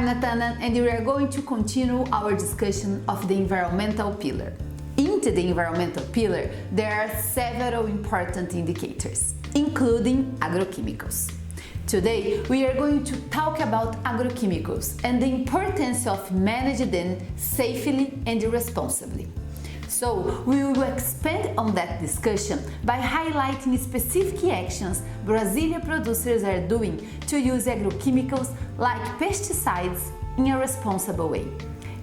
I'm Nathana, and we are going to continue our discussion of the environmental pillar. Into the environmental pillar, there are several important indicators, including agrochemicals. Today, we are going to talk about agrochemicals and the importance of managing them safely and responsibly. So, we will expand on that discussion by highlighting specific actions Brazilian producers are doing to use agrochemicals like pesticides in a responsible way,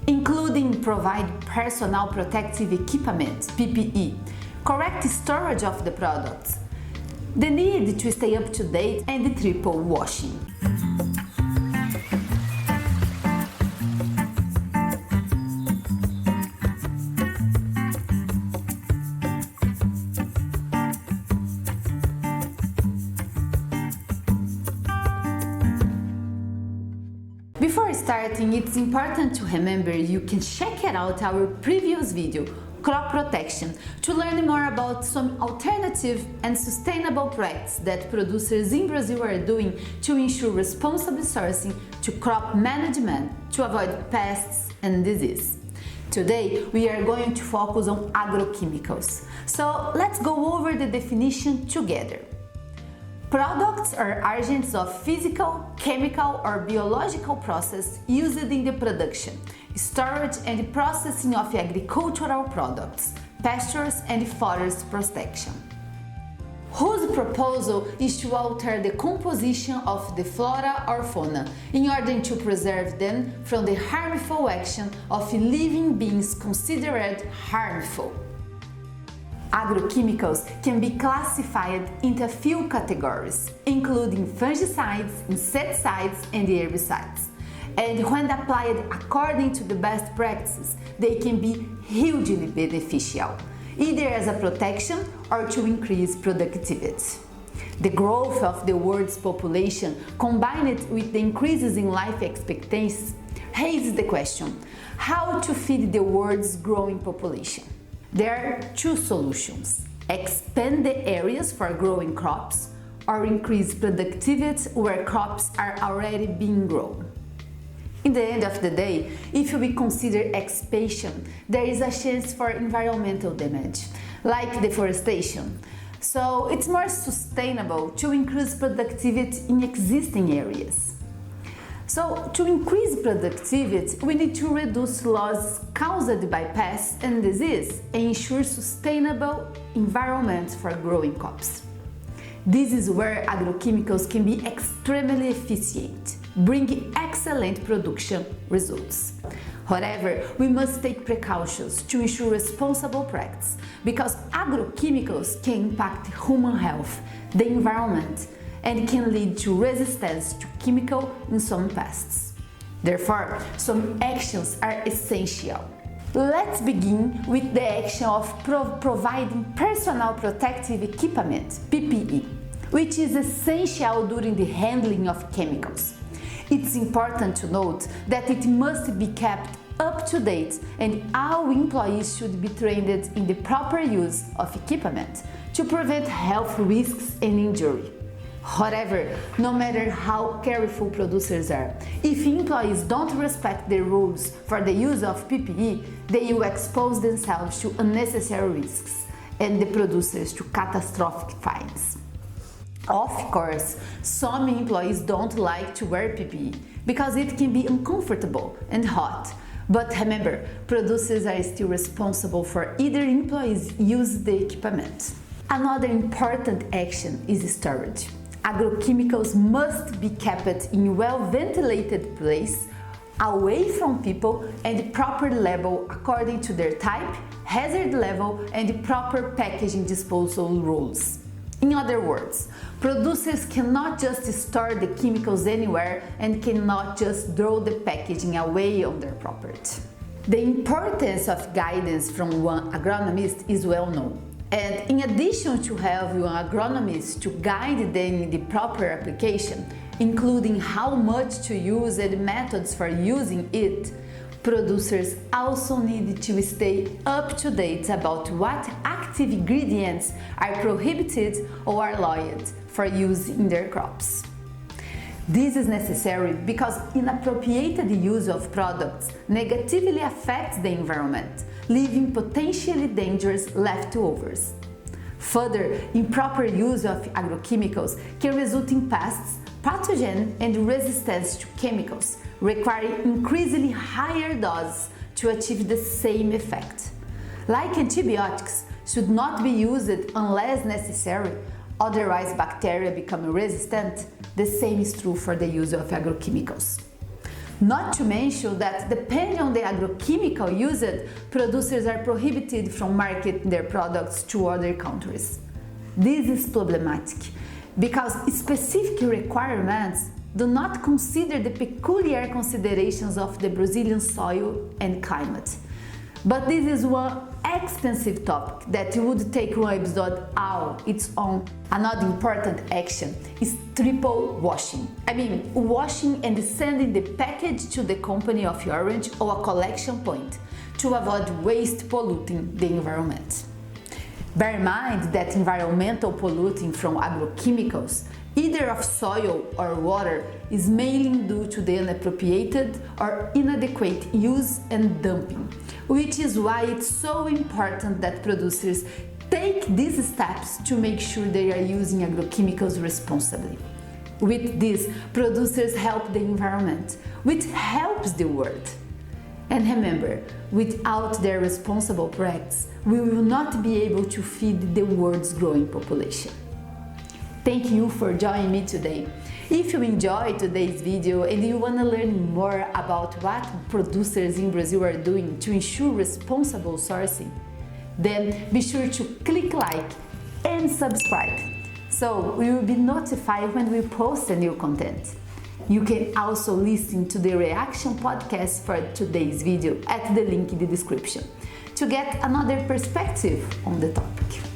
including provide personal protective equipment, PPE, correct storage of the products, the need to stay up to date, and the triple washing. Before starting, it's important to remember you can check out our previous video, Crop Protection, to learn more about some alternative and sustainable practices that producers in Brazil are doing to ensure responsible sourcing to crop management to avoid pests and disease. Today, we are going to focus on agrochemicals. So let's go over the definition together. Products or agents of physical, chemical or biological process used in the production, storage and processing of agricultural products, pastures and forest protection, whose proposal is to alter the composition of the flora or fauna in order to preserve them from the harmful action of living beings considered harmful. Agrochemicals can be classified into a few categories, including fungicides, insecticides, and herbicides. And when applied according to the best practices, they can be hugely beneficial, either as a protection or to increase productivity. The growth of the world's population, combined with the increases in life expectancy, raises the question: how to feed the world's growing population? There are two solutions: expand the areas for growing crops or increase productivity where crops are already being grown. In the end of the day, if we consider expansion, there is a chance for environmental damage, like deforestation. So it's more sustainable to increase productivity in existing areas. So, to increase productivity, we need to reduce losses caused by pests and disease and ensure sustainable environments for growing crops. This is where agrochemicals can be extremely efficient, bringing excellent production results. However, we must take precautions to ensure responsible practice, because agrochemicals can impact human health, the environment, and can lead to resistance to chemical in some pests. Therefore, some actions are essential. Let's begin with the action of providing personal protective equipment, PPE, which is essential during the handling of chemicals. It's important to note that it must be kept up to date, and all employees should be trained in the proper use of equipment to prevent health risks and injury. However, no matter how careful producers are, if employees don't respect the rules for the use of PPE, they will expose themselves to unnecessary risks and the producers to catastrophic fines. Of course, some employees don't like to wear PPE because it can be uncomfortable and hot. But remember, producers are still responsible for either employees use the equipment. Another important action is storage. Agrochemicals must be kept in well-ventilated place, away from people, and proper level according to their type, hazard level, and proper packaging disposal rules. In other words, producers cannot just store the chemicals anywhere and cannot just throw the packaging away on their property. The importance of guidance from one agronomist is well known. And in addition to having an agronomist to guide them in the proper application, including how much to use and methods for using it, producers also need to stay up to date about what active ingredients are prohibited or allowed for use in their crops. This is necessary because inappropriate use of products negatively affects the environment, leaving potentially dangerous leftovers. Further, improper use of agrochemicals can result in pests, pathogens, and resistance to chemicals, requiring increasingly higher doses to achieve the same effect. Like antibiotics should not be used unless necessary, otherwise bacteria become resistant, the same is true for the use of agrochemicals. Not to mention that depending on the agrochemical used, producers are prohibited from marketing their products to other countries. This is problematic because specific requirements do not consider the peculiar considerations of the Brazilian soil and climate. But this is one extensive topic that would take one episode all its own. Another important action is triple washing. Washing and sending the package to the company of your origin or a collection point to avoid waste polluting the environment. Bear in mind that environmental polluting from agrochemicals, either of soil or water, is mainly due to the inappropriate or inadequate use and dumping, which is why it's so important that producers take these steps to make sure they are using agrochemicals responsibly. With this, producers help the environment, which helps the world. And remember, without their responsible practice, we will not be able to feed the world's growing population. Thank you for joining me today. If you enjoyed today's video and you want to learn more about what producers in Brazil are doing to ensure responsible sourcing, then be sure to click like and subscribe so you will be notified when we post a new content. You can also listen to the reaction podcast for today's video at the link in the description to get another perspective on the topic.